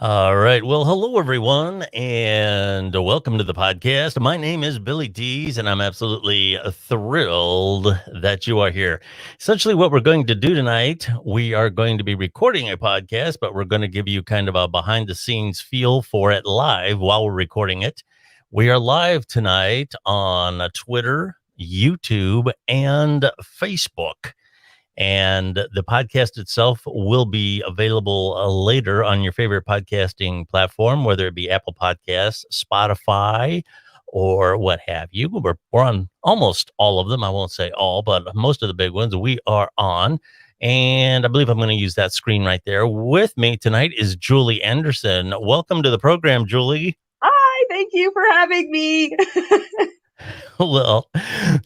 All right. Well, hello, everyone, and welcome to the podcast. My name is Billy Dees, and I'm absolutely thrilled that you are here. Essentially, what we're going to do tonight, we are going to be recording a podcast, but we're going to give you kind of a behind the scenes feel for it live while we're recording it. We are live tonight on Twitter, YouTube, and Facebook. And the podcast itself will be available later on your favorite podcasting platform, whether it be Apple Podcasts, Spotify, or what have you. We're on almost all of them. I won't say all, but most of the big ones we are on. And I believe I'm going to use that screen right there. With me tonight is Julie Anderson. Welcome to the program, Julie. Hi, thank you for having me. Well,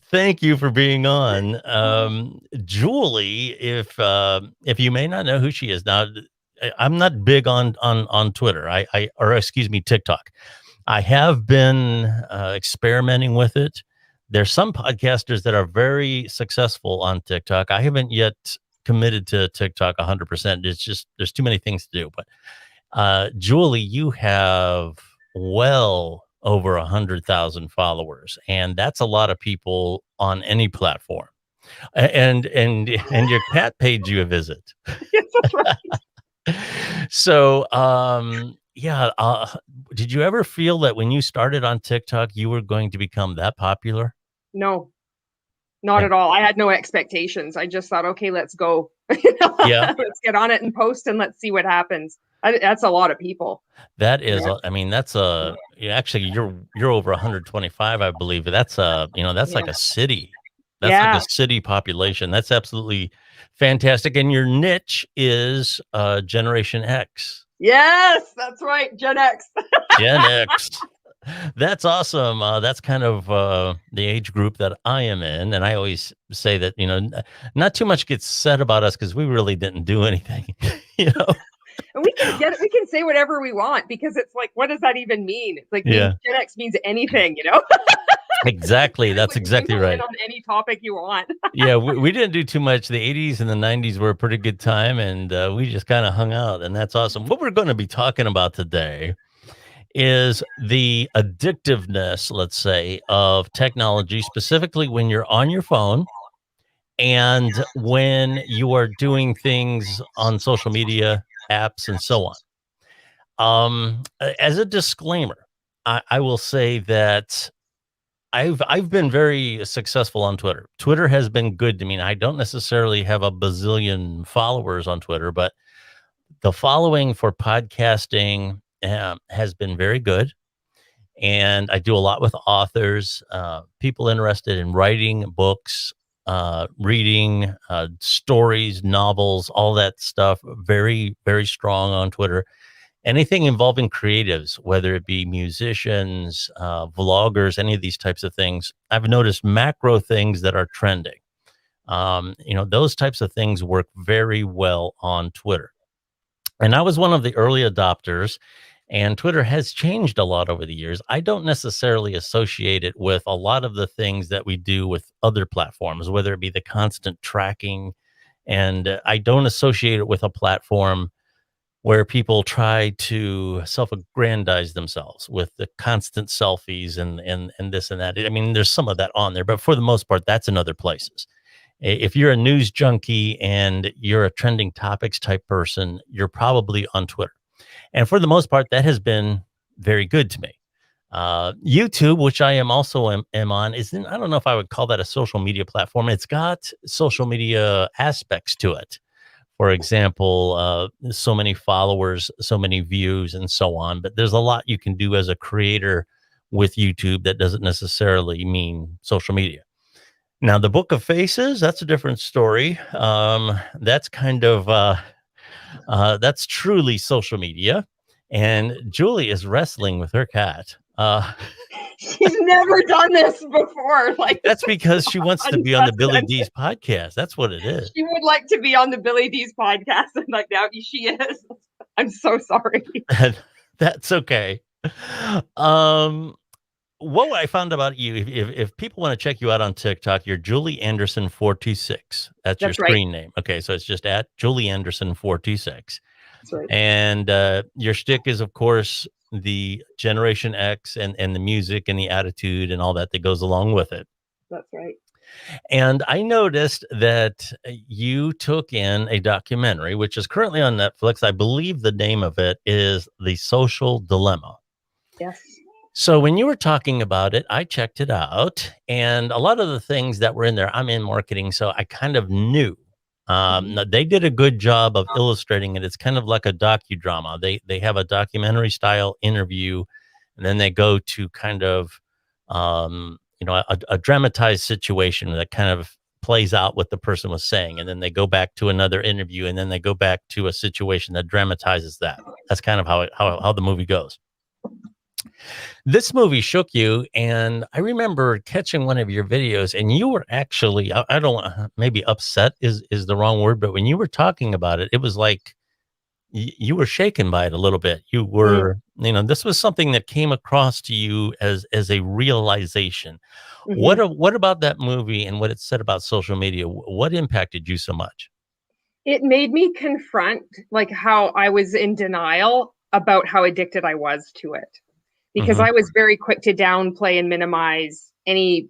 thank you for being on. Julie, if you may not know who she is now, I'm not big on Twitter. Or excuse me, TikTok. I have been experimenting with it. There's some podcasters that are very successful on TikTok. I haven't yet committed to TikTok 100%. It's just there's too many things to do. But Julie, you have well over 100,000 followers, and that's a lot of people on any platform. And your cat paid you a visit. Yes, that's right. So, yeah. Did you ever feel that when you started on TikTok, you were going to become that popular? No, not Yeah. at all. I had no expectations. I just thought, okay, let's go. Yeah. Let's get on it and post and let's see what happens. That's a lot of people. That is, Yeah. I mean, that's actually you're over 125, I believe. That's that's like Yeah. a city. That's like Yeah. a city population. That's absolutely fantastic. And your niche is Generation X. Yes, that's right. Gen X. Gen X. That's awesome. That's kind of the age group that I am in. And I always say that, not too much gets said about us because we really didn't do anything, you know? And we can say whatever we want because it's like, what does that even mean? It's like being Yeah. Gen X means anything. Exactly. That's Like, exactly mingle right. in on any topic you want. Yeah, we didn't do too much. The 80s and the 90s were a pretty good time, and we just kind of hung out, and that's awesome. What we're going to be talking about today is the addictiveness, let's say, of technology, specifically when you're on your phone and when you are doing things on social media apps and so on. As a disclaimer, I will say that I've been very successful on Twitter. Twitter has been good to me. And I don't necessarily have a bazillion followers on Twitter, but the following for podcasting has been very good. And I do a lot with authors, people interested in writing books, reading stories, novels, all that stuff. Very, very strong on Twitter. Anything involving creatives, whether it be musicians, vloggers, any of these types of things, I've noticed macro things that are trending. Those types of things work very well on Twitter. And I was one of the early adopters, and Twitter has changed a lot over the years. I don't necessarily associate it with a lot of the things that we do with other platforms, whether it be the constant tracking. And I don't associate it with a platform where people try to self-aggrandize themselves with the constant selfies and this and that. I mean, there's some of that on there, but for the most part, that's in other places. If you're a news junkie and you're a trending topics type person, you're probably on Twitter. And for the most part, that has been very good to me. YouTube, which I am also am on, I don't know if I would call that a social media platform. It's got social media aspects to it. For example, so many followers, so many views, and so on. But there's a lot you can do as a creator with YouTube that doesn't necessarily mean social media. Now, the Book of Faces, that's a different story. That's kind of that's truly social media. And Julie is wrestling with her cat. She's never done this before. Like, That's because she wants to be on the Billy D's podcast. That's what it is. She would like to be on the Billy D's podcast, and like now she is. I'm so sorry. That's okay. What I found about you, if people want to check you out on TikTok, you're Julie Anderson 426. That's your That's right. screen name. Okay, so it's just at Julie Anderson 426. That's right. And your shtick is, of course, the Generation X and the music and the attitude and all that goes along with it. That's right. And I noticed that you took in a documentary, which is currently on Netflix. I believe the name of it is The Social Dilemma. Yes. So when you were talking about it, I checked it out, and a lot of the things that were in there, I'm in marketing, so I kind of knew. Mhm. They did a good job of illustrating it. It's kind of like a docudrama. They have a documentary style interview, and then they go to kind of a dramatized situation that kind of plays out what the person was saying, and then they go back to another interview, and then they go back to a situation that dramatizes that. That's kind of how the movie goes. This movie shook you, and I remember catching one of your videos, and you were actually, I don't want, maybe upset is the wrong word, but when you were talking about it, it was like you were shaken by it a little bit. You Mm. were, this was something that came across to you as a realization. Mhm. What about that movie and what it said about social media? What impacted you so much? It made me confront like how I was in denial about how addicted I was to it, because Hmm. I was very quick to downplay and minimize any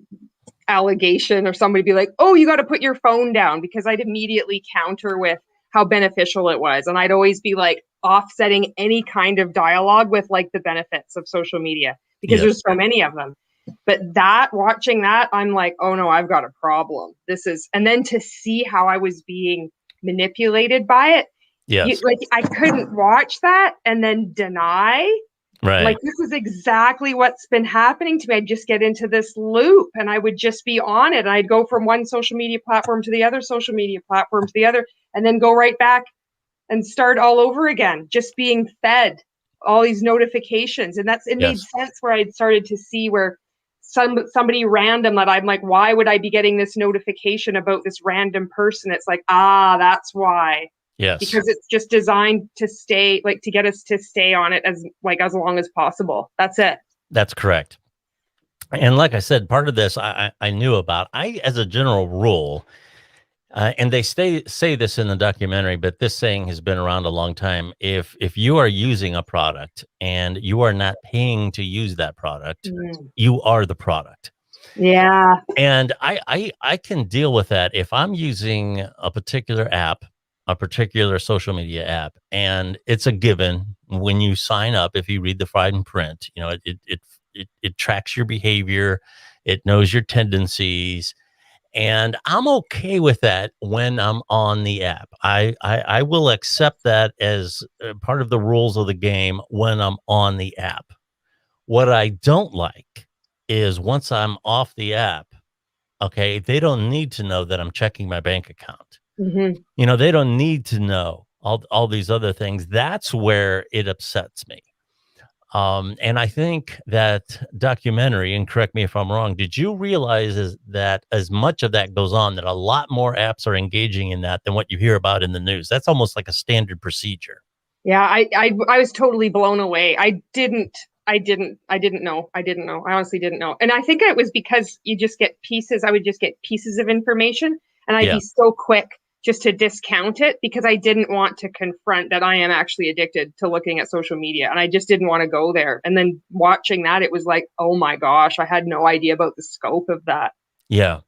allegation or somebody be like, "Oh, you got to put your phone down," because I'd immediately counter with how beneficial it was. And I'd always be like offsetting any kind of dialogue with like the benefits of social media because Yes. there's so many of them. But watching that, I'm like, "Oh no, I've got a problem." And then to see how I was being manipulated by it, Yes. like I couldn't watch that and then deny like Right. this is exactly what's been happening to me. I'd just get into this loop and I would just be on it. And I'd go from one social media platform to the other social media platform to the other, and then go right back and start all over again, just being fed all these notifications. And it made Yes. sense where I'd started to see where somebody random that I'm like, why would I be getting this notification about this random person? It's like, that's why, Yes. because it's just designed to stay like to get us to stay on it as long as possible. That's it. That's correct. And like I said, part of this I knew about. I, as a general rule, and they say this in the documentary, but this saying has been around a long time. If you are using a product and you are not paying to use that product, Mm. you are the product. Yeah. And I can deal with that if I'm using a particular app, a particular social media app, and it's a given when you sign up. If you read the fine print, it tracks your behavior, it knows your tendencies, and I'm okay with that when I'm on the app. I will accept that as part of the rules of the game when I'm on the app. What I don't like is once I'm off the app, okay, they don't need to know that I'm checking my bank account. Hmm. They don't need to know all these other things. That's where it upsets me. And I think that documentary, and correct me if I'm wrong, did you realize is that as much of that goes on, that a lot more apps are engaging in that than what you hear about in the news? That's almost like a standard procedure. Yeah, I was totally blown away. I didn't know. I didn't know. I honestly didn't know. And I think it was because you just get pieces. I would just get pieces of information and I'd Yeah. be so quick just to discount it because I didn't want to confront that I am actually addicted to looking at social media and I just didn't want to go there. And then watching that, it was like, oh my gosh, I had no idea about the scope of that. Yeah.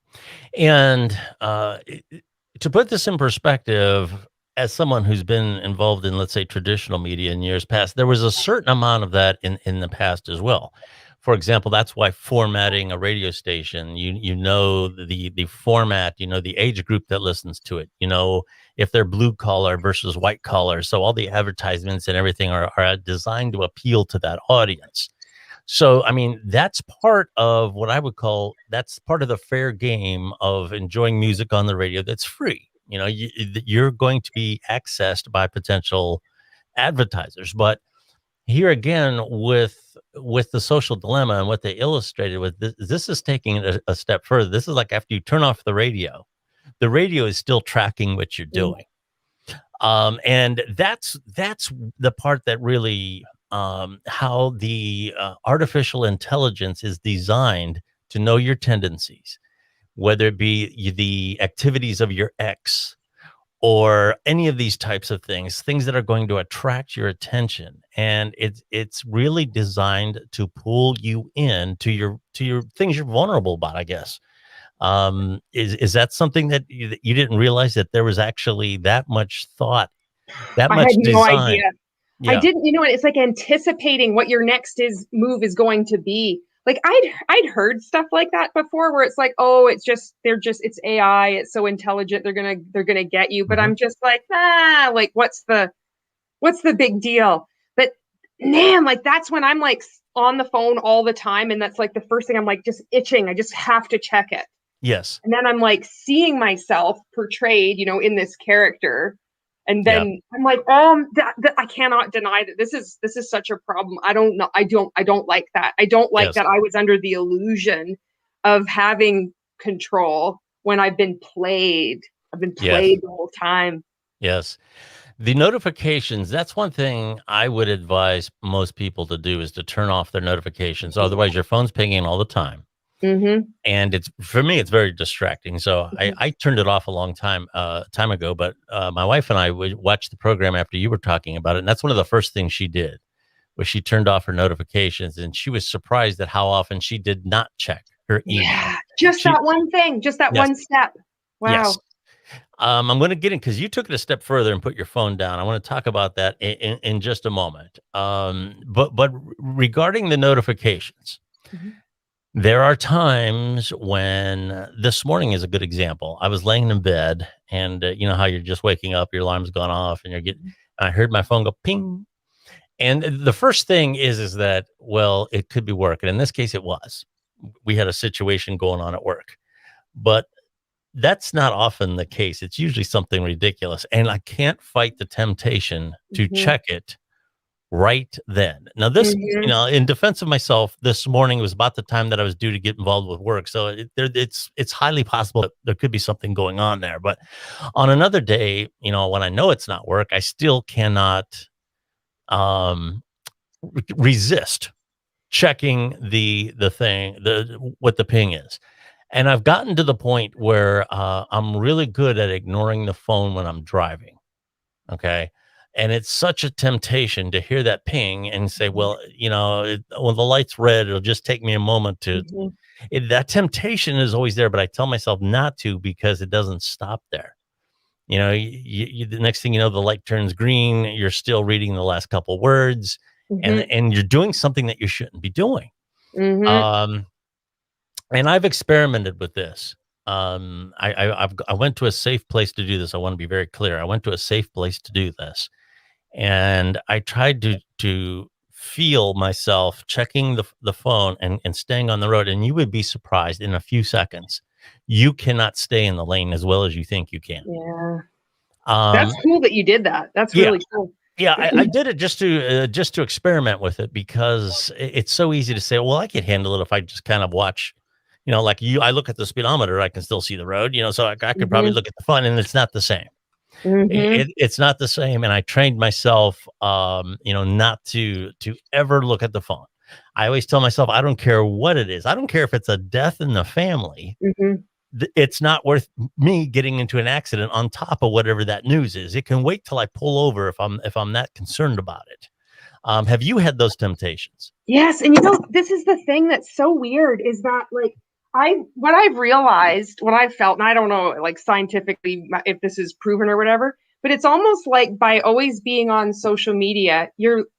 And to put this in perspective, as someone who's been involved in, let's say, traditional media in years past, there was a certain amount of that in the past as well. For example, that's why formatting a radio station, you know the format, the age group that listens to it, if they're blue collar versus white collar. So all the advertisements and everything are designed to appeal to that audience. So, I mean, that's part of what I would call that's part of the fair game of enjoying music on the radio that's free. You're going to be accessed by potential advertisers. But here again, with the social dilemma and what they illustrated with this is taking it a step further. This is like after you turn off the radio is still tracking what you're Mm. doing. And that's the part that really how the artificial intelligence is designed to know your tendencies, whether it be the activities of your ex or any of these types of things that are going to attract your attention. And it's really designed to pull you in to your things you're vulnerable about, I guess. Is that something that you didn't realize that there was actually that much thought, that I had much no idea. design? I Yeah. didn't, it's like anticipating what your next is move is going to be. Like I'd heard stuff like that before where it's like, oh, it's AI, it's so intelligent, they're gonna get you. But Mhm. I'm just like, like what's the big deal? But man, like that's when I'm like on the phone all the time, and that's like the first thing I'm like just itching. I just have to check it. Yes. And then I'm like seeing myself portrayed, in this character. And Yeah. then I'm like, oh, I cannot deny that this is such a problem. I don't know. I don't like that. I don't like Yes. that I was under the illusion of having control when I've been played. I've been Yes. played the whole time. Yes. The notifications, that's one thing I would advise most people to do is to turn off their notifications. Otherwise, your phone's pinging all the time. Mm-hmm. And it's for me, it's very distracting. So Mm-hmm. I turned it off a long time ago. But my wife and I would watch the program after you were talking about it. And that's one of the first things she did was she turned off her notifications, and she was surprised at how often she did not check her email. Yeah, just She that one thing, just that Yes, one step. yes. Wow. I'm going to get in because you took it a step further and put your phone down. I want to talk about that in just a moment. But regarding the notifications, Mm-hmm. there are times when this morning is a good example. I was laying in bed, and you know how you're just waking up, your alarm's gone off, and I heard my phone go ping. And the first thing is that, well, it could be work, and in this case, it was. We had a situation going on at work, but that's not often the case. It's usually something ridiculous, and I can't fight the temptation to Mm-hmm. check it right then. Now this, Mm-hmm. in defense of myself, this morning was about the time that I was due to get involved with work, so it's highly possible that there could be something going on there. But on another day, when I know it's not work, I still cannot um, resist checking the thing, the what the ping is. And I've gotten to the point where I'm really good at ignoring the phone when I'm driving. Okay. And it's such a temptation to hear that ping and say, well, when the light's red, it'll just take me a moment to. Mm-hmm. That temptation is always there, but I tell myself not to because it doesn't stop there. The next thing you know, the light turns green. You're still reading the last couple words, and Mm-hmm. and you're doing something that you shouldn't be doing. Mm-hmm. Um, and I've experimented with this. I went to a safe place to do this. I want to be very clear. I went to a safe place to do this, and I tried to feel myself checking the phone and staying on the road. And you would be surprised in a few seconds, you cannot stay in the lane as well as you think you can. Yeah. That's Um, cool that you did that. That's yeah, really cool. yeah, I did it just to experiment with it because it's so easy to say, well, I could handle it if I just kind of watch, like you. I look at the speedometer, I can still see the road, so I could probably Mm-hmm. look at the phone, and it's not the same. Mm-hmm. It's not the same, and I trained myself, not to ever look at the phone. I always tell myself, I don't care what it is. I don't care if it's a death in the family. Mm-hmm. It's not worth me getting into an accident on top of whatever that news is. It can wait till I pull over if I'm that concerned about it. Have you had those temptations? Yes, and this is the thing that's so weird is that like what I've realized, what I've felt, and I don't know like scientifically if this is proven or whatever, but it's almost like by always being on social media,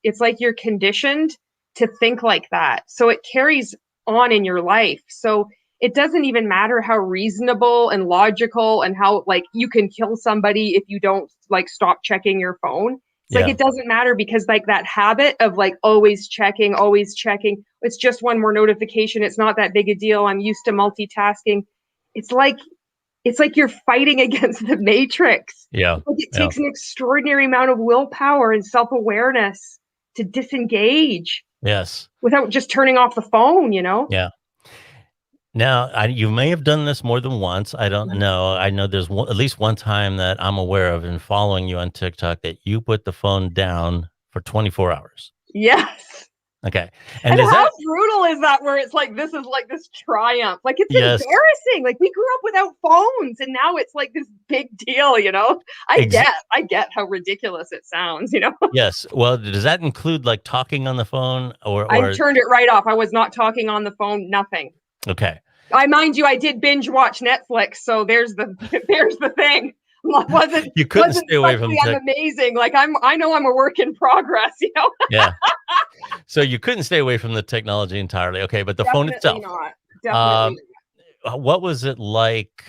it's like you're conditioned to think like that. So it carries on in your life. So it doesn't even matter how reasonable and logical and how like you can kill somebody if you don't like stop checking your phone. It's like Yeah, it doesn't matter because like that habit of like always checking, always checking. It's just one more notification. It's not that big a deal. I'm used to multitasking. It's like you're fighting against the matrix. yeah, Like it yeah, takes an extraordinary amount of willpower and self-awareness to disengage yes, without just turning off the phone. yeah. Now, you may have done this more than once. I don't know. I know there's at least one time that I'm aware of in following you on TikTok that you put the phone down for 24 hours. Yes. Okay. And And is how that brutal is that where it's like this is like this triumph? Like it's yes, embarrassing. Like we grew up without phones and now it's like this big deal, you know? ex I get how ridiculous it sounds, you know? yes. Well, does that include like talking on the phone I or turned it right off. I was not talking on the phone, nothing. okay. I mind you, I did binge watch Netflix, so there's the there's the thing. You couldn't Wasn't stay away from suddenly I'm tech. amazing. Like I know I'm a work in progress, you know? Yeah. So you couldn't stay away from the technology entirely. Okay, but the phone Definitely itself. not. Definitely Um, not. what was it like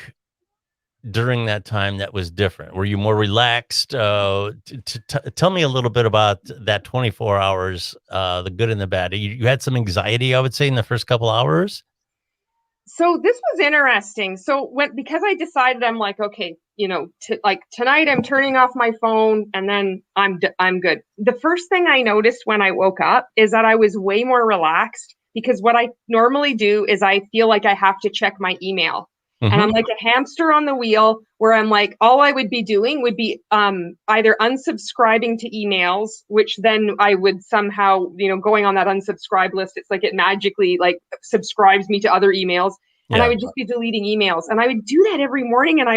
during that time that was different? Were you more relaxed? Tell me a little bit about that 24 hours, the good and the bad. You had some anxiety, I would say, in the first couple hours. So this was interesting. So when because I decided I'm like, okay, you know, like tonight I'm turning off my phone and then I'm good. The first thing I noticed when I woke up is that I was way more relaxed because what I normally do is I feel like I have to check my email. And I'm Hmm. like a hamster on the wheel where I'm like, all I would be doing would be either unsubscribing to emails, which then I would somehow, you know, going on that unsubscribe list, it's like it magically like subscribes me to other emails. And I Yeah. would just be deleting emails. And I would do that every morning. And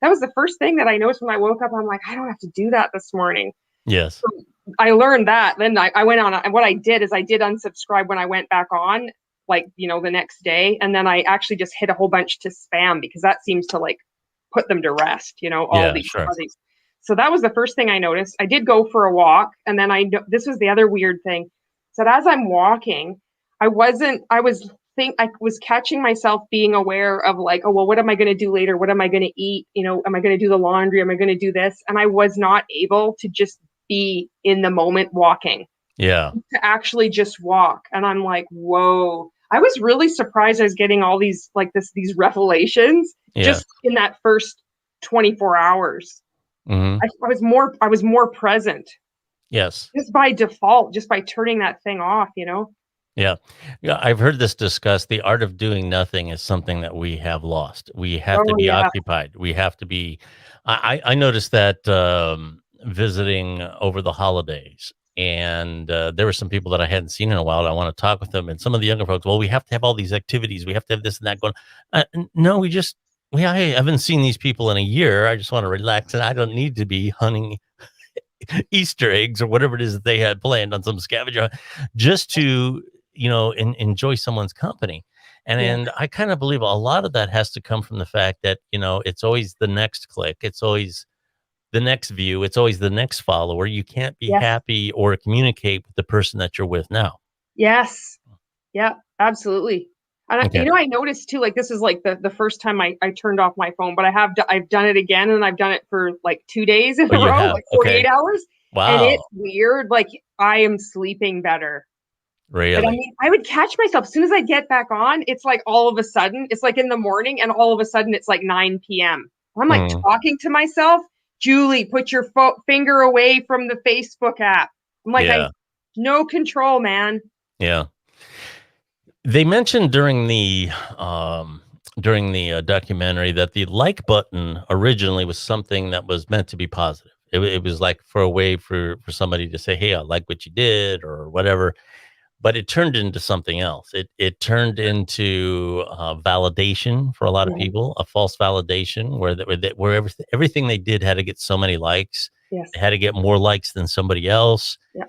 that was the first thing that I noticed when I woke up. I'm like, I don't have to do that this morning. Yes. So I learned that. Then I went on, and what I did is I did unsubscribe when I went back on, like, you know, the next day. And then I actually just hit a whole bunch to spam because that seems to like put them to rest, you know, Yeah. Sure. all these. So that was the first thing I noticed. I did go for a walk. And then this was the other weird thing. So as I'm walking, I was catching myself being aware of like, oh, well, what am I going to do later? What am I going to eat? You know, am I going to do the laundry? Am I going to do this? And I was not able to just be in the moment walking, Yeah. to actually just walk. And I'm like, whoa. I was really surprised I was getting all these like these revelations Yeah. just in that first 24 hours. Hmm. I was more present Yes. just by default, just by turning that thing off, you know? Yeah. Yeah, I've heard this discussed. The art of doing nothing is something that we have lost. We have to Oh be yeah. occupied. We have to be I noticed that, visiting over the holidays, and, there were some people that I hadn't seen in a while, and I wanna talk with them, and some of the younger folks, "Well, we have to have all these activities. We have to have this and that going." N no, I haven't seen these people in a year. I just wanna relax, and I don't need to be hunting Easter eggs or whatever it is that they had planned on some scavenger hunt just to, enjoy someone's company. Yeah. And I kind of believe a lot of that has to come from the fact that, it's always the next click, it's always the next view, it's always the next follower. You can't be Yes. happy or communicate with the person that you're with now. Yes. Yeah, absolutely. And Okay. I noticed too, like this is like the first time I turned off my phone, but I've done it again, and I've done it for like 2 days in Oh, a you row, have. like Okay. 48 hours, and Wow. it's weird. Like I am sleeping better. But I Really? mean, I would catch myself as soon as I get back on. It's like all of a sudden, it's like in the morning, and all of a sudden, it's like 9 p.m. I'm like Mm, talking to myself, Julie, put your finger away from the Facebook app. I'm like, I yeah. no control, man. Yeah. They mentioned during the documentary that the like button originally was something that was meant to be positive. It was like for a way for somebody to say, "Hey, I like what you did," or whatever. But it turned into something else. It turned into validation for a lot of Mhm. people, a false validation where everything they did had to get so many likes. Yes. They had to get more likes than somebody else. Yeah.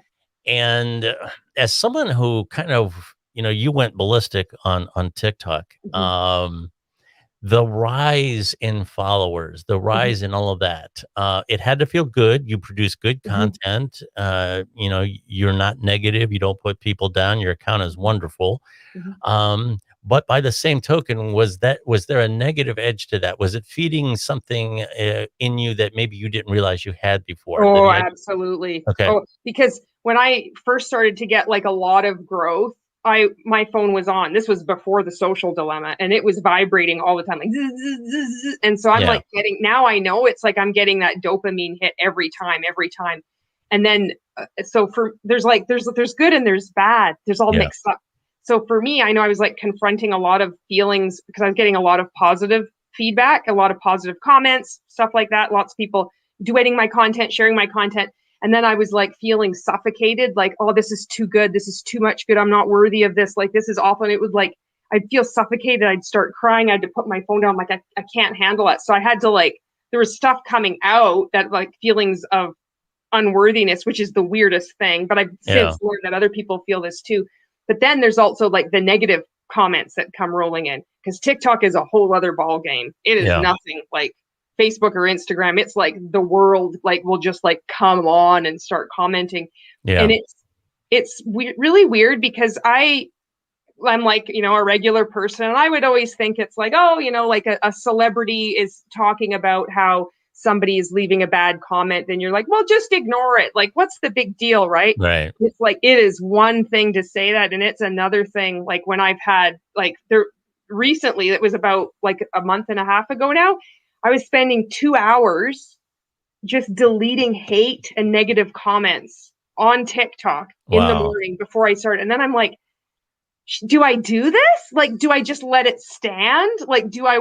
And, as someone who kind of you went ballistic on TikTok, Mhm. the rise in followers, the Mhm. rise in all of that, it had to feel good. You produce good Mhm. content, you're not negative, you don't put people down, your account is wonderful. Mhm. But by the same token, was there a negative edge to that? Was it feeding something, in you that maybe you didn't realize you had before? Oh, absolutely. Okay. Oh, because when I first started to get like a lot of growth, my phone was on. This was before the social dilemma, and it was vibrating all the time, like zzz, zzz, zzz, zzz. And so I'm Yeah. like getting now I know it's like I'm getting that dopamine hit every time. And then so for there's good and there's bad. There's all Yeah. mixed up. So for me, I know I was like confronting a lot of feelings because I was getting a lot of positive feedback, a lot of positive comments, stuff like that. Lots of people duetting my content, sharing my content. And then I was like feeling suffocated, like, oh, this is too good. This is too much good. I'm not worthy of this. Like, this is awful. And it was like, I'd feel suffocated. I'd start crying. I had to put my phone down. Like, I can't handle it. So I had to like, there was stuff coming out that like feelings of unworthiness, which is the weirdest thing. But I've Yeah. since learned that other people feel this too. But then there's also like the negative comments that come rolling in, because TikTok is a whole other ball game. It is Yeah. nothing like Facebook or Instagram. It's like the world like will just like come on and start commenting, and Yeah. really weird because I'm like, a regular person, and I would always think it's like, oh, like a celebrity is talking about how somebody is leaving a bad comment, then you're like, well, just ignore it. Like, what's the big deal, right? Right. It's like, it is one thing to say that, and it's another thing. Like when I've had like there recently, it was about like a month and a half ago now, I was spending 2 hours just deleting hate and negative comments on TikTok in the Wow. morning before I started. And then I'm like, do I do this? Like, do I just let it stand? Like, do I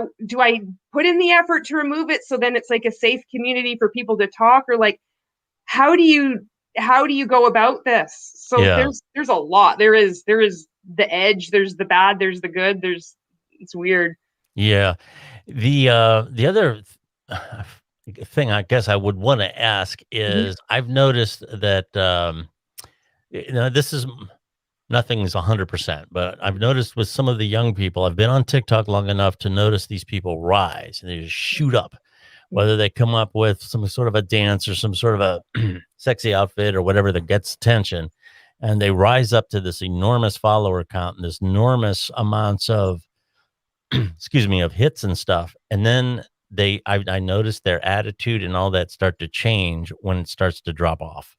put in the effort to remove it so then it's like a safe community for people to talk? Or like, how do you go about this? So Yeah. there's a lot. There is the edge, there's the bad, there's the good, it's weird. Yeah. The other thing I guess I would want to ask Mhm. is I've noticed that this is nothing's 100%, but I've noticed with some of the young people, I've been on TikTok long enough to notice these people rise and they just shoot up, whether they come up with some sort of a dance or some sort of a sexy outfit or whatever that gets attention. And they rise up to this enormous follower count and this enormous amounts of, excuse me, of hits and stuff. And then I noticed their attitude and all that start to change when it starts to drop off.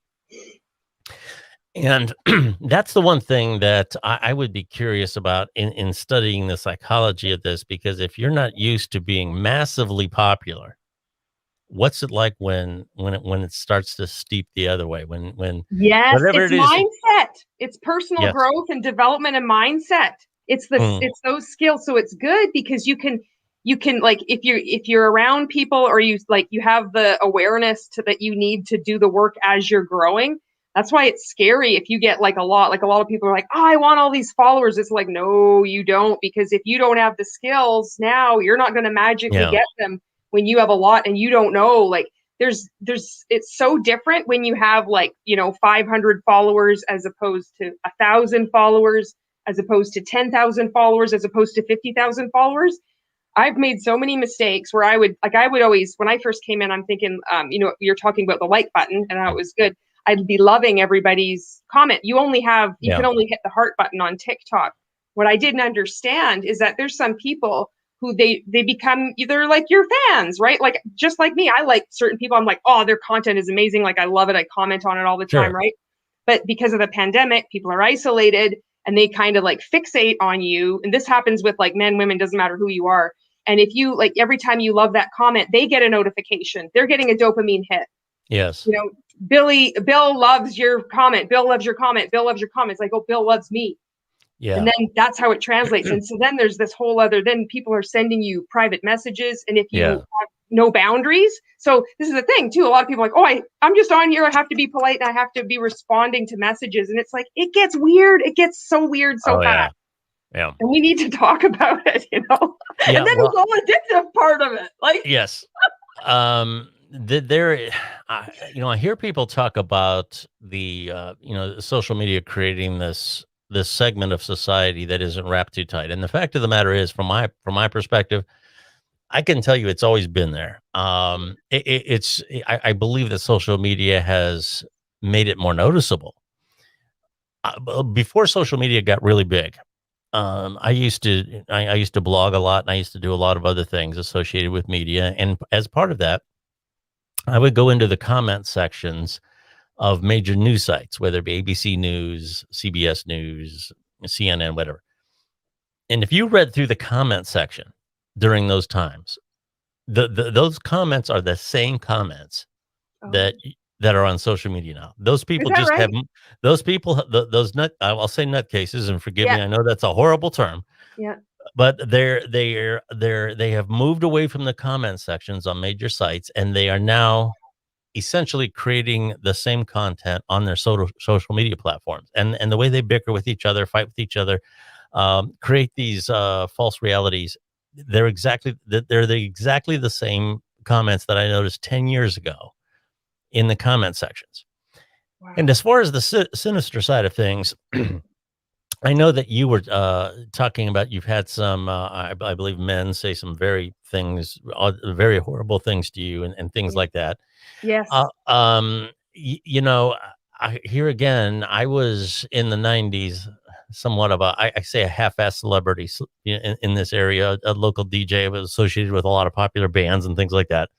And that's the one thing that I would be curious about in studying the psychology of this, because if you're not used to being massively popular, what's it like when it starts to steep the other way? When Yes, whatever it's it is, mindset. It's personal yes, growth and development and mindset. mm, It's those skills. So it's good because you can like if you're around people, or you have the awareness to that you need to do the work as you're growing. That's why it's scary if you get like a lot of people are like, "Oh, I want all these followers." It's like, "No, you don't, because if you don't have the skills now, you're not going to magically yeah, get them when you have a lot and you don't know like there's it's so different when you have like 500 followers as opposed to 1,000 followers, as opposed to 10,000 followers, as opposed to 50,000 followers. I've made so many mistakes where I would always, when I first came in, I'm thinking, you're talking about the like button and how it was good. I'd be loving everybody's comment. You yeah, can only hit the heart button on TikTok. What I didn't understand is that there's some people who they become either like your fans, right? Like just like me, I like certain people. I'm like, oh, their content is amazing. Like I love it. I comment on it all the time, sure, right? But because of the pandemic, people are isolated and they kind of like fixate on you. And this happens with like men, women, doesn't matter who you are. And if you like every time you love that comment, they get a notification. They're getting a dopamine hit. yes, You know, Bill loves your comment. Bill loves your comment. Bill loves your comment. It's like, oh, Bill loves me. And yeah, then that's how it translates. And so then there's this whole other, then people are sending you private messages. And if you yeah, have no boundaries, so this is the thing too. A lot of people are like, oh, I'm just on here. I have to be polite and I have to be responding to messages. And it's like, it gets weird. It gets so weird so oh fast. yeah, yeah, And we need to talk about it. And yeah. then Well, there's the whole addictive part of it. Like, yes. There, I hear people talk about social media creating this segment of society that isn't wrapped too tight. And the fact of the matter is, from my perspective, I can tell you it's always been there. I believe that social media has made it more noticeable. Before social media got really big, I used to blog a lot, and I used to do a lot of other things associated with media. And as part of that, I would go into the comment sections of major news sites, whether it be ABC News, CBS News, CNN, whatever. And if you read through the comment section during those times, those comments are the same comments oh, that are on social media now. Those is people that just have right? those people, those I'll say nutcases, and forgive Yeah. me. I know that's a horrible term, Yeah. but they have moved away from the comment sections on major sites, and they are now essentially creating the same content on their social media platforms, and the way they bicker with each other, fight with each other, create these false realities. They're exactly the same comments that I noticed 10 years ago in the comment sections. And Wow. as far as the sinister side of things, I know that you were talking about you've had some, I believe, men say some very horrible things to you, and things Yeah. like that. Yes. You know, here again, I was in the '90s, somewhat of I say a half-ass celebrity in this area, a local DJ. Was associated with a lot of popular bands and things like that.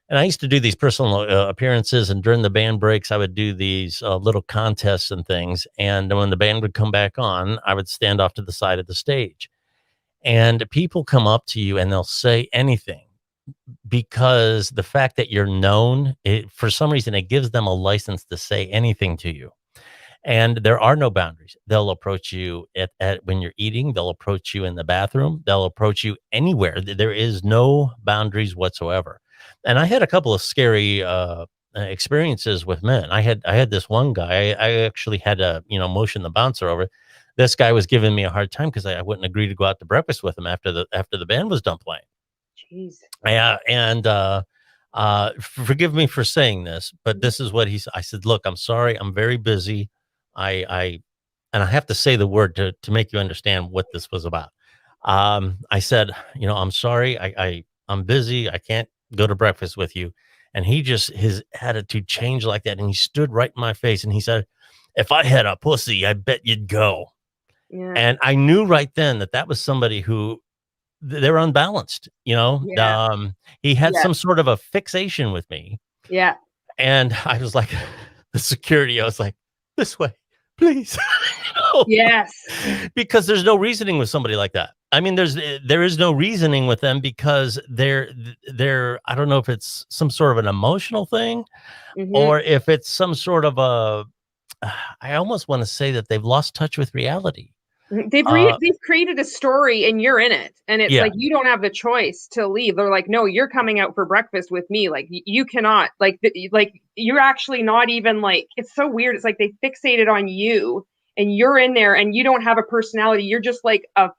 And I used to do these personal appearances, and during the band breaks, I would do these little contests and things. And when the band would come back on, I would stand off to the side of the stage. And people come up to you and they'll say anything, because the fact that you're known, for some reason, it gives them a license to say anything to you. And there are no boundaries. They'll approach you at when you're eating, they'll approach you in the bathroom, they'll approach you anywhere. There is no boundaries whatsoever. And I had a couple of scary experiences with men. I had this one guy. I actually had to, motion the bouncer over. This guy was giving me a hard time because I wouldn't agree to go out to breakfast with him after the band was done playing. Jeez. Yeah, and forgive me for saying this, but this is what he said. I said, "Look, I'm sorry. I'm very busy. I and I have to say the word to make you understand what this was about." I said, "I'm sorry. I'm busy. I can't go to breakfast with you." And his attitude changed like that, and he stood right in my face and he said, "If I had a pussy, I bet you'd go." Yeah. And I knew right then that that was somebody who they're unbalanced, Yeah. he had Yeah. some sort of a fixation with me, Yeah. and I was like, the security, I was like, "This way, please." You Yes. because there's no reasoning with somebody like that. I mean, there is no reasoning with them because they're I don't know if it's some sort of an emotional thing, Hmm. or if it's some sort of a I almost wanna say that they've lost touch with reality. Uh, They've created a story and you're in it, and it's yeah. like you don't have the choice to leave. They're like, "No, you're coming out for breakfast with me. Like you cannot. Like you're actually not even like." It's so weird. It's like they fixated on you, and you're in there, and you don't have a personality. You're just like a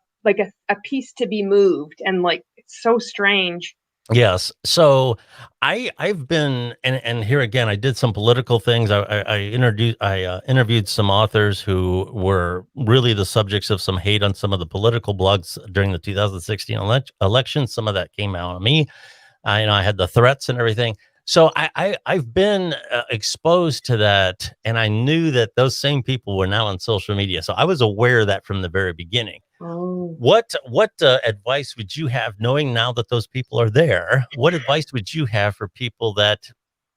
piece to be moved, and like it's so strange. Yes. So I've been, and here again, I did some political things. I interviewed some authors who were really the subjects of some hate on some of the political blogs during the 2016 election. Some of that came out on me. I had the threats and everything. So I've been exposed to that, and I knew that those same people were now on social media. So I was aware of that from the very beginning. Oh. What advice would you have, knowing now that those people are there? What advice would you have for people that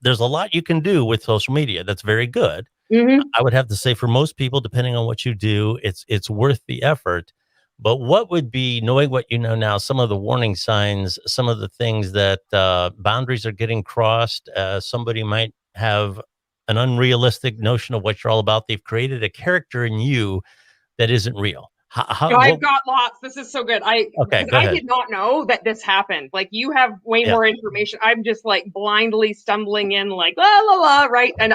there's a lot you can do with social media that's very good. Hmm. I would have to say for most people, depending on what you do, it's worth the effort. But what would be, knowing what you know now, some of the warning signs, some of the things that boundaries are getting crossed? Somebody might have an unrealistic notion of what you're all about. They've created a character in you that isn't real. No, I've What? got lots. This is so good. Okay, Because go I ahead. did not know that this happened. Like you have way Yeah. more information. I'm just like blindly stumbling in, like la la la, right? And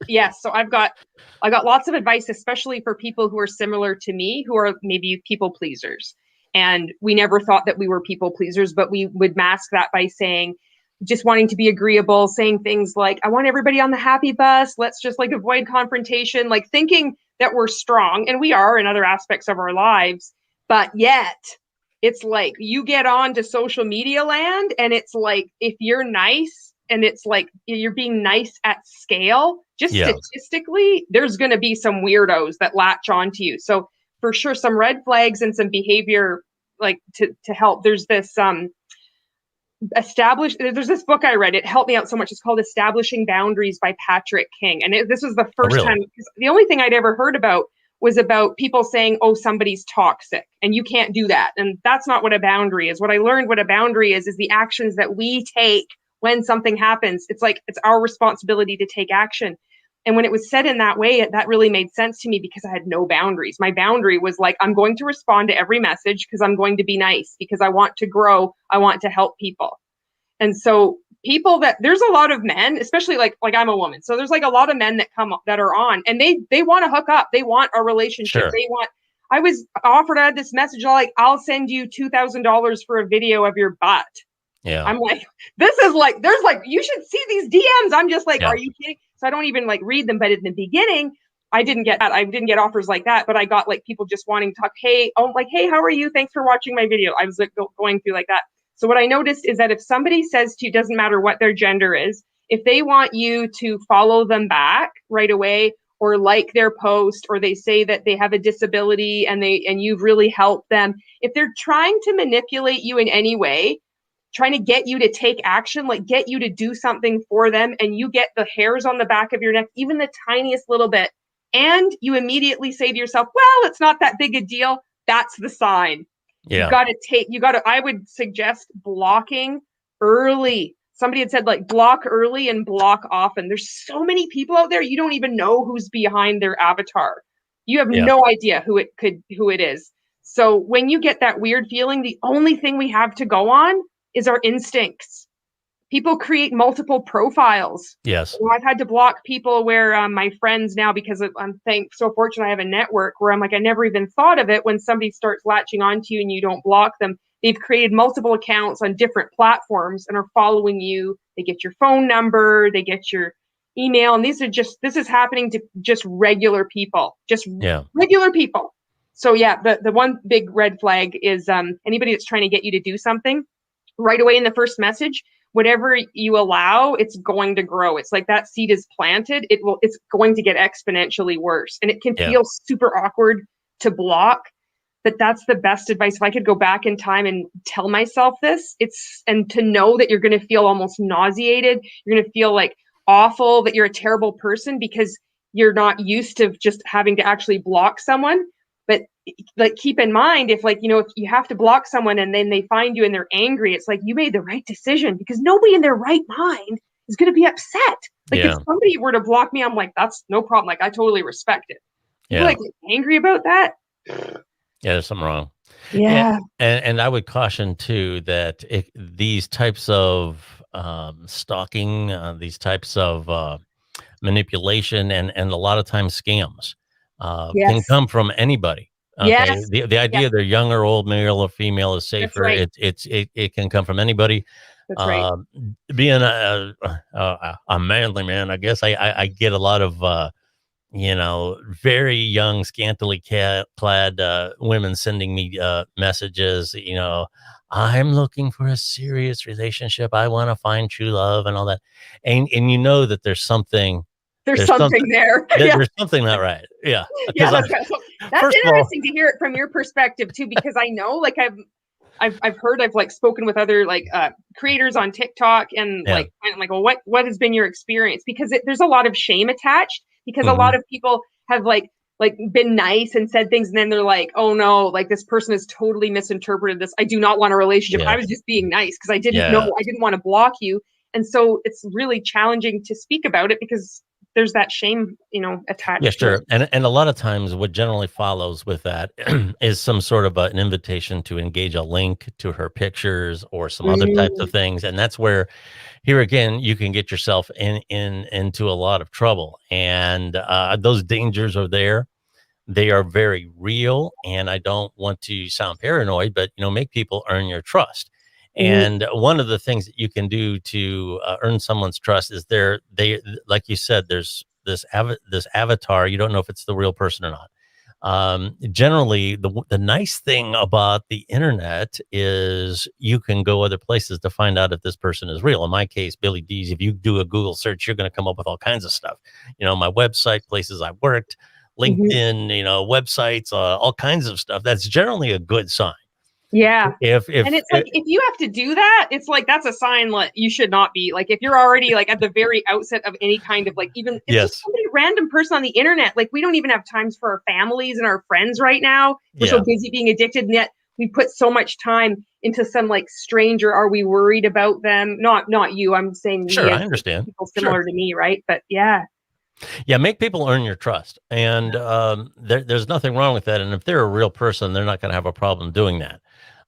yes. So I got lots of advice, especially for people who are similar to me, who are maybe people pleasers. And we never thought that we were people pleasers, but we would mask that by saying, just wanting to be agreeable, saying things like, I want everybody on the happy bus. Let's just like avoid confrontation, like thinking that we're strong, and we are in other aspects of our lives, but yet it's like you get on to social media land, and it's like if you're nice, and it's like you're being nice at scale, just Yeah. statistically there's going to be some weirdos that latch onto you. So for sure, some red flags and some behavior, like to help. There's this book I read. It helped me out so much. It's called Establishing Boundaries by Patrick King. And this was the Oh, first really? time, because the only thing I'd ever heard about was about people saying, oh, somebody's toxic and you can't do that. And that's not what a boundary is. What I learned what a boundary is the actions that we take when something happens. It's like it's our responsibility to take action. And when it was said in that way, that really made sense to me because I had no boundaries. My boundary was like, I'm going to respond to every message because I'm going to be nice, because I want to grow. I want to help people. And so people that there's a lot of men, especially like I'm a woman, so there's like a lot of men that come up that are on, and they want to hook up, they want a relationship, Sure. they want. I was offered, I had this message like, I'll send you $2,000 for a video of your butt. Yeah. I'm like, this is like, there's like, you should see these DMs. I'm just like, Yeah. are you kidding? So I don't even like read them. But in the beginning, I didn't get that. I didn't get offers like that, but I got like people just wanting to talk. Hey, oh, like, hey, how are you? Thanks for watching my video. I was like going through like that. So what I noticed is that if somebody says to you, doesn't matter what their gender is, if they want you to follow them back right away or like their post, or they say that they have a disability and you've really helped them, if they're trying to manipulate you in any way, trying to get you to take action, like get you to do something for them, and you get the hairs on the back of your neck, even the tiniest little bit, and you immediately say to yourself, well, it's not that big a deal, that's the sign. Yeah. I would suggest blocking early. Somebody had said like block early and block often. There's so many people out there, you don't even know who's behind their avatar. You have Yeah. no idea who it is. So when you get that weird feeling, the only thing we have to go on is our instincts. People create multiple profiles. Yes. You know, I've had to block people where my friends now, because I'm so fortunate I have a network where I'm like, I never even thought of it. When somebody starts latching onto you and you don't block them, they've created multiple accounts on different platforms and are following you. They get your phone number, they get your email. And this is happening to just regular people, Yeah. regular people. So yeah, the one big red flag is anybody that's trying to get you to do something right away in the first message. Whatever you allow, it's going to grow. It's like that seed is planted, it's going to get exponentially worse. And it can Yeah. feel super awkward to block, but that's the best advice. If I could go back in time and tell myself this, and to know that you're going to feel almost nauseated, you're going to feel like awful, that you're a terrible person because you're not used to just having to actually block someone. But like, keep in mind, if like, if you have to block someone and then they find you and they're angry, it's like you made the right decision, because nobody in their right mind is going to be upset. Like if Yeah. somebody were to block me, I'm like, that's no problem. Like I totally respect it. People Yeah. like angry about that. Yeah. There's something wrong. And, Yeah. and I would caution too that these types of stalking, these types of manipulation, and a lot of times scams can Yes. come from anybody. Okay, Yes. the Yes. idea they're young or old, male or female is That's safer. right. It can come from anybody. That's right. Um, Being a manly man, I guess I get a lot of very young, scantily clad women sending me messages. I'm looking for a serious relationship. I want to find true love and all that. And that there's something, There's there's something something, there. Yeah. there's something not right. Yeah. Yeah. Because That's right. So that's first of all, interesting to hear it from your perspective too, because I know, like, I've heard, I've like spoken with other like creators on TikTok, and yeah. like I'm like, well, what has been your experience? Because there's a lot of shame attached, because a Hmm. lot of people have like been nice and said things, and then they're like, oh no, like this person has totally misinterpreted this. I do not want a relationship. I Yeah. was just being nice because I didn't know, Yeah. I didn't want to block you. And so it's really challenging to speak about it because there's that shame, Yeah, attached to it. sure. And a lot of times what generally follows with that is some sort of an invitation to engage a link to her pictures or some other types of Mm, things. And that's where, here again, you can get yourself into a lot of trouble. And those dangers are there. They are very real. And I don't want to sound paranoid, but make people earn your trust. mm, And one of the things that you can do to earn someone's trust is they like you said, there's this avatar. You don't know if it's the real person or not. Generally, the nice thing about the internet is you can go other places to find out if this person is real. In my case, Billy D's, if you do a Google search, you're going to come up with all kinds of stuff. My website, places I worked, mhm. LinkedIn, websites, all kinds of stuff. That's generally a good sign. Yeah. If And it's like, if you have to do that, it's like, that's a sign that you should not be like, if you're already like at the very outset of any kind of like, even it's just Yes, somebody random person on the internet. Like we don't even have times for our families and our friends right now. We're so yeah, busy being addicted, and yet we put so much time into some like stranger. Are we worried about them? Not you. I'm saying me sure, as I understand. people Sure, similar to me, right? But yeah. yeah, make people earn your trust, and there's nothing wrong with that. And if they're a real person, they're not going to have a problem doing that.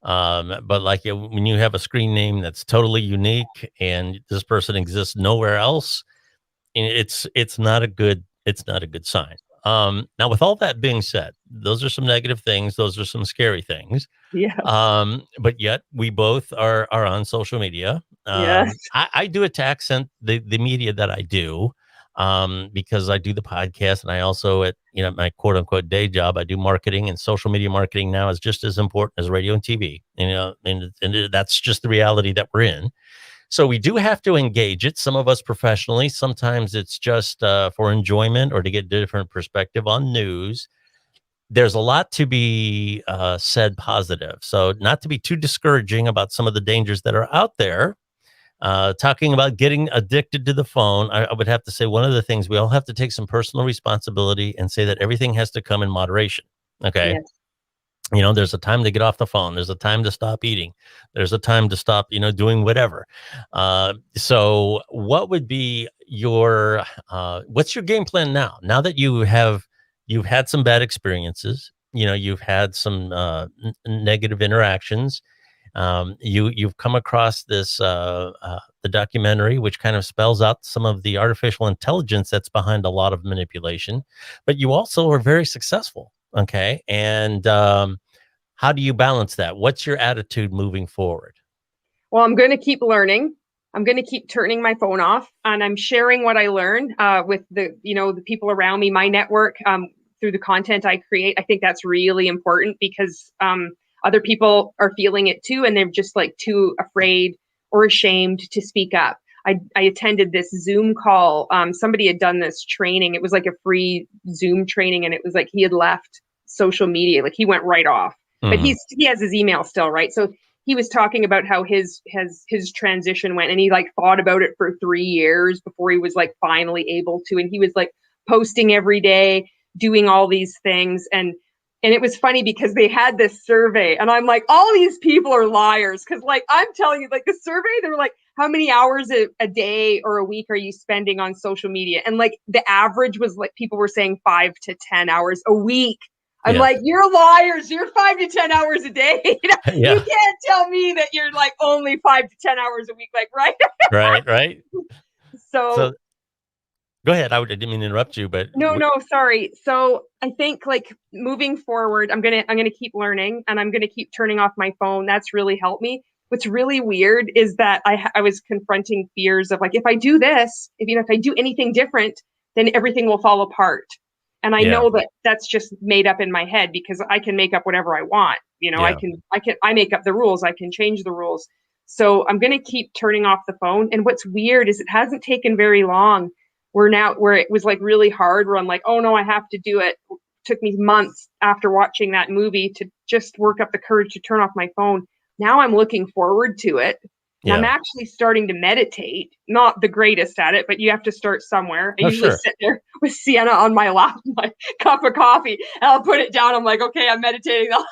But like when you have a screen name that's totally unique and this person exists nowhere else, it's not a good sign. Now, with all that being said, those are some negative things. Those are some scary things. Yes. But yet we both are on social media. Yes. I do attack the media that I do, because I do the podcast and I also at my quote unquote day job I do marketing, and social media marketing now is just as important as radio and TV. And that's just the reality that we're in. So we do have to engage it. Some of us professionally. Sometimes it's just for enjoyment or to get different perspective on news. There's a lot to be said positive. So not to be too discouraging about some of the dangers that are out there. Talking about getting addicted to the phone, I would have to say one of the things we all have to take some personal responsibility and say that everything has to come in moderation. Okay. Yes. There's a time to get off the phone. There's a time to stop eating. There's a time to stop, doing whatever. So what would be what's your game plan now? Now that you've had some bad experiences, you've had some negative interactions. You've come across the documentary, which kind of spells out some of the artificial intelligence that's behind a lot of manipulation, but you also are very successful. Okay. And how do you balance that? What's your attitude moving forward? Well, I'm going to keep learning. I'm going to keep turning my phone off, and I'm sharing what I learned with the people around me, my network, through the content I create. I think that's really important because other people are feeling it too, and they're just like too afraid or ashamed to speak up. I attended this Zoom call. Somebody had done this training. It was like a free Zoom training, and it was like he had left social media, like he went right off. But Mhm. he has his email still, right? So he was talking about how his transition went, and he like thought about it for 3 years before he was like finally able to, and he was like posting every day, doing all these things. And it was funny because they had this survey, and I'm like, all these people are liars, because like I'm telling you, like the survey, they were like, how many hours a day or a week are you spending on social media? And like the average was like people were saying 5 to 10 hours a week. I'm Yeah. like, you're liars. You're 5 to 10 hours a day. You Yeah. can't tell me that you're like only 5 to 10 hours a week, like, right? Right. Right. So So go ahead. I didn't mean to interrupt you, but no, sorry. So I think like moving forward, I'm gonna keep learning, and I'm gonna keep turning off my phone. That's really helped me. What's really weird is that I was confronting fears of like, if I do this, if I do anything different, then everything will fall apart. And I yeah. know that that's just made up in my head because I can make up whatever I want. Yeah. I make up the rules. I can change the rules. So I'm gonna keep turning off the phone. And what's weird is it hasn't taken very long where it was like really hard, where I'm like, oh no, I have to do it. Took me months after watching that movie to just work up the courage to turn off my phone. Now I'm looking forward to it. And I'm Yeah. actually starting to meditate. Not the greatest at it, but you have to start somewhere. I Oh, usually sure. sit there with Sienna on my lap, my cup of coffee, and I'll put it down. I'm like, okay, I'm meditating. But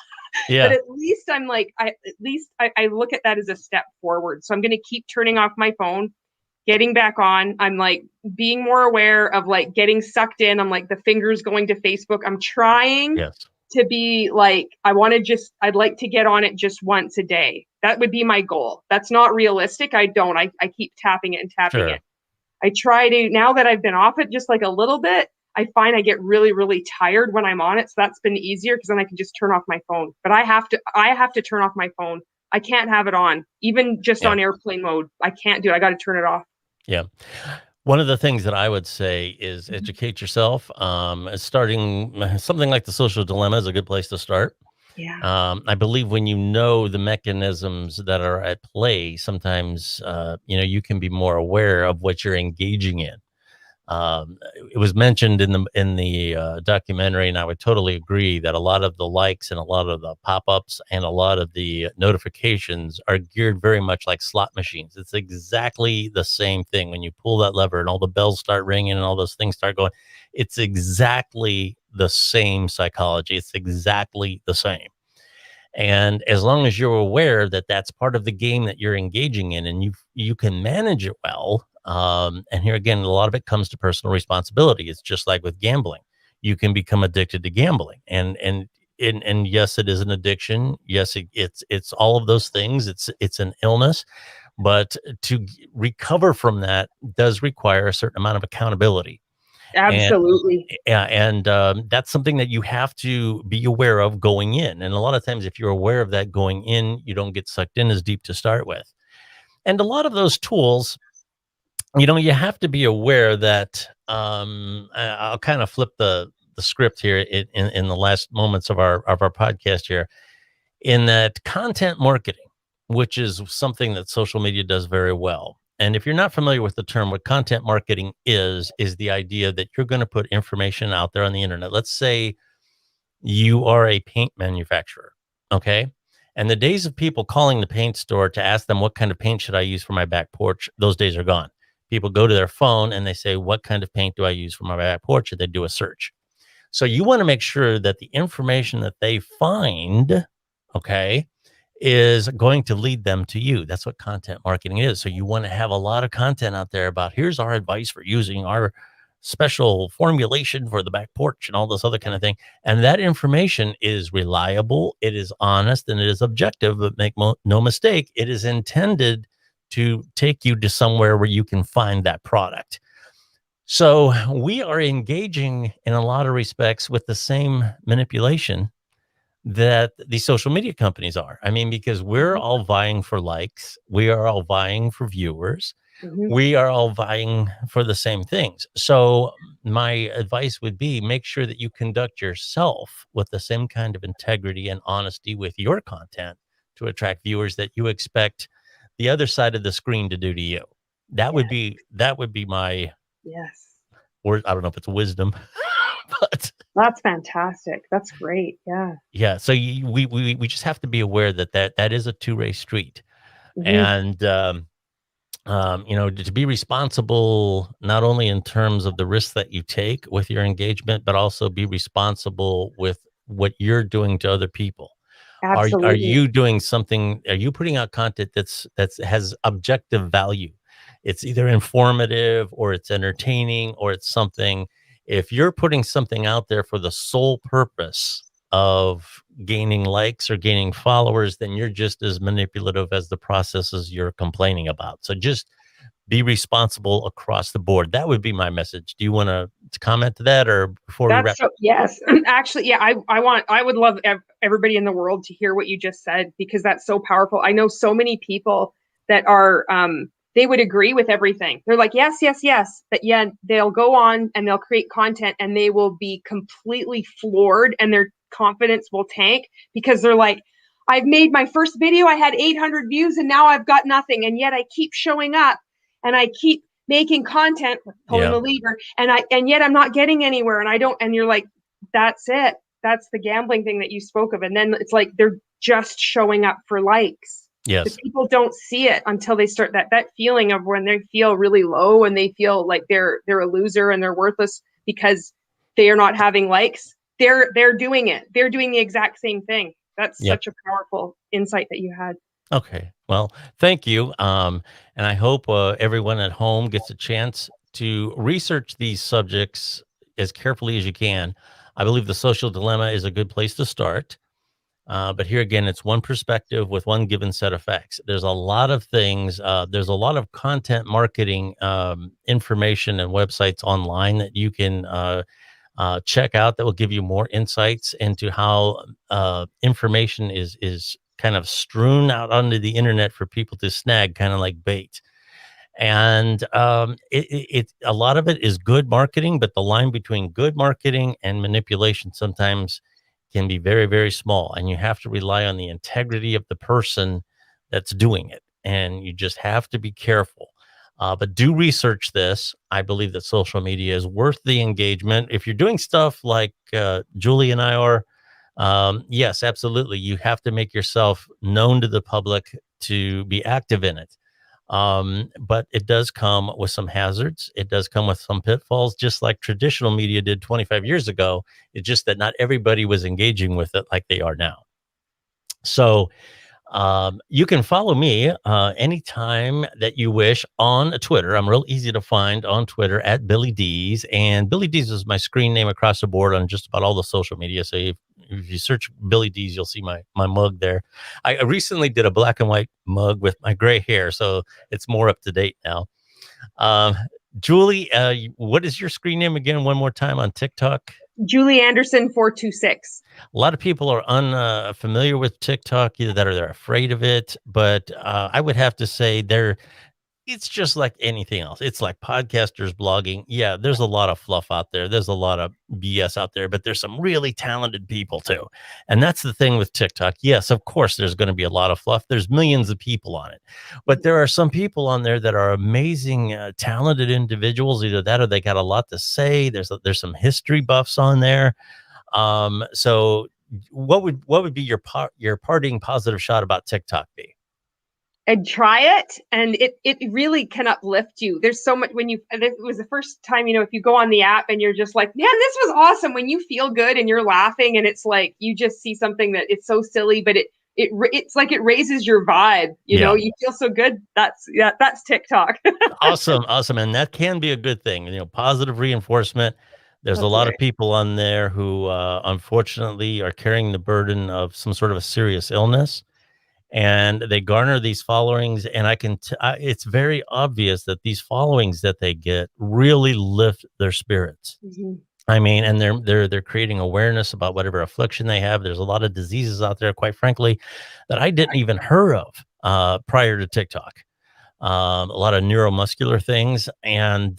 Yeah. at least I look at that as a step forward. So I'm going to keep turning off my phone, getting back on. I'm like being more aware of like getting sucked in. I'm like the fingers going to Facebook. I'm trying Yes. to be like, I'd like to get on it just once a day. That would be my goal. That's not realistic. I keep tapping it and tapping it. Sure. I try to, now that I've been off it just like a little bit, I find I get really, really tired when I'm on it. So that's been easier because then I can just turn off my phone. But I have to turn off my phone. I can't have it on, even just Yeah. on airplane mode. I can't do it. I got to turn it off. Yeah. One of the things that I would say is Mhm. educate yourself. Starting something like the social dilemma is a good place to start. Yeah. I believe when you know the mechanisms that are at play, sometimes you can be more aware of what you're engaging in. It was mentioned in the documentary, and I would totally agree that a lot of the likes and a lot of the pop-ups and a lot of the notifications are geared very much like slot machines. It's exactly the same thing when you pull that lever and all the bells start ringing and all those things start going. It's exactly the same psychology. It's exactly the same. And as long as you're aware that that's part of the game that you're engaging in, and you can manage it well, and here again, a lot of it comes to personal responsibility. It's just like with gambling. You can become addicted to gambling, and and yes, it is an addiction. Yes, it's all of those things. It's an illness, but recover from that does require a certain amount of accountability. And Absolutely. yeah, and that's something that you have to be aware of going in. And a lot of times, if you're aware of that going in, you don't get sucked in as deep to start with. And a lot of those tools, you have to be aware that I'll kind of flip the script here in the last moments of our podcast here, in that content marketing, which is something that social media does very well. And if you're not familiar with the term, what content marketing is the idea that you're going to put information out there on the internet. Let's say you are a paint manufacturer, okay? And the days of people calling the paint store to ask them what kind of paint should I use for my back porch, those days are gone. People go to their phone and they say, what kind of paint do I use for my back porch? And they do a search. So you want to make sure that the information that they find, okay, is going to lead them to you. That's what content marketing is. So you want to have a lot of content out there about here's our advice for using our special formulation for the back porch and all this other kind of thing. And that information is reliable, it is honest, and it is objective, but make no mistake, it is intended to take you to somewhere where you can find that product. So we are engaging in a lot of respects with the same manipulation that the social media companies are. I mean, because we're Mhm. all vying for likes, we are all vying for viewers, Mhm. we are all vying for the same things. So my advice would be make sure that you conduct yourself with the same kind of integrity and honesty with your content to attract viewers that you expect the other side of the screen to do to you. Yes. That would be my, Yes. or I don't know if it's wisdom, but That's fantastic. That's great. Yeah. yeah. So we just have to be aware that is a two-way street, Mhm. and to be responsible not only in terms of the risks that you take with your engagement, but also be responsible with what you're doing to other people. Are Absolutely. you doing something? Are you putting out content that's has objective value? It's either informative or it's entertaining or it's something. If you're putting something out there for the sole purpose of gaining likes or gaining followers, then you're just as manipulative as the processes you're complaining about. So just be responsible across the board. That would be my message. Do you want to comment to that, or before we That's wrap? so yes. Actually, yeah, I would love everybody in the world to hear what you just said because that's so powerful. I know so many people that are they would agree with everything. They're like, yes, yes, yes. But yeah, they'll go on and they'll create content and they will be completely floored and their confidence will tank because they're like, I've made my first video, I had 800 views and now I've got nothing. And yet I keep showing up and I keep making content, pulling Yeah. the lever, and yet I'm not getting anywhere. And I don't, and you're like, that's it. That's the gambling thing that you spoke of. And then it's like they're just showing up for likes. The Yes. people don't see it until they start that feeling of when they feel really low and they feel like they're a loser and they're worthless because they are not having likes. They're doing it. They're doing the exact same thing. That's Yep. such a powerful insight that you had. Okay. Well, thank you. And I hope everyone at home gets a chance to research these subjects as carefully as you can. I believe the social dilemma is a good place to start. But here again, it's one perspective with one given set of facts. There's a lot of things. There's a lot of content marketing information and websites online that you can check out that will give you more insights into how information is kind of strewn out onto the internet for people to snag, kind of like bait. And a lot of it is good marketing, but the line between good marketing and manipulation sometimes can be very, very small. And you have to rely on the integrity of the person that's doing it. And you just have to be careful. But do research this. I believe that social media is worth the engagement. If you're doing stuff like Julie and I are, yes, absolutely. You have to make yourself known to the public to be active in it. But it does come with some hazards. It does come with some pitfalls, just like traditional media did 25 years ago. It's just that not everybody was engaging with it like they are now. So You can follow me anytime that you wish on Twitter. I'm real easy to find on Twitter at Billy D's, and Billy D's is my screen name across the board on just about all the social media. So if you search Billy D's, you'll see my mug there. I recently did a black and white mug with my gray hair, so it's more up to date now. Um, Julie, what is your screen name again? One more time on TikTok. Julie Anderson 426. A lot of people are unfamiliar with TikTok, either that or they're afraid of it. But I would have to say it's just like anything else. It's like podcasters blogging. Yeah, there's a lot of fluff out there. There's a lot of BS out there, but there's some really talented people too. And that's the thing with TikTok. Yes, of course, there's going to be a lot of fluff. There's millions of people on it, but there are some people on there that are amazing, talented individuals. Either that or they got a lot to say. There's some history buffs on there. So what would be your parting positive shot about TikTok be? And try it, and it really can uplift you. There's so much when it was the first time, if you go on the app and you're just like, man, this was awesome, when you feel good and you're laughing and it's like you just see something that it's so silly, but it's like it raises your vibe, Yeah. you feel so good. That's TikTok. Awesome. And that can be a good thing. Positive reinforcement. There's a That's lot of right. people on there who, unfortunately, are carrying the burden of some sort of a serious illness, and they garner these followings. And it's very obvious that these followings that they get really lift their spirits. Mm-hmm. I mean, and they're creating awareness about whatever affliction they have. There's a lot of diseases out there, quite frankly, that I didn't even heard of prior to TikTok. A lot of neuromuscular things. And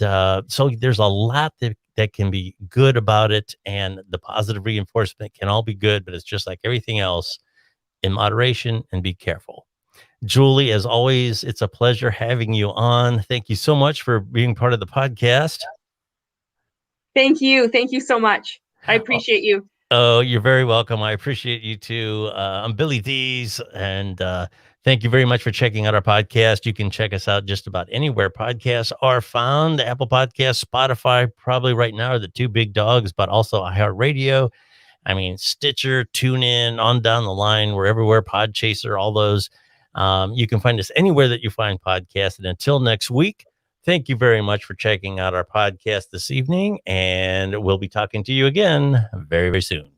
so there's a lot that can be good about it. And the positive reinforcement can all be good, but it's just like everything else, in moderation, and be careful. Julie, as always, it's a pleasure having you on. Thank you so much for being part of the podcast. Thank you so much. I Oh, appreciate you. oh, you're very welcome. I appreciate you too. I'm Billy Dees, and thank you very much for checking out our podcast. You can check us out just about anywhere podcasts are found. Apple Podcasts, Spotify, probably right now are the two big dogs, but also iHeartRadio. I mean, Stitcher, TuneIn, on down the line, we're everywhere, Podchaser, all those. You can find us anywhere that you find podcasts. And until next week, thank you very much for checking out our podcast this evening. And we'll be talking to you again very, very soon.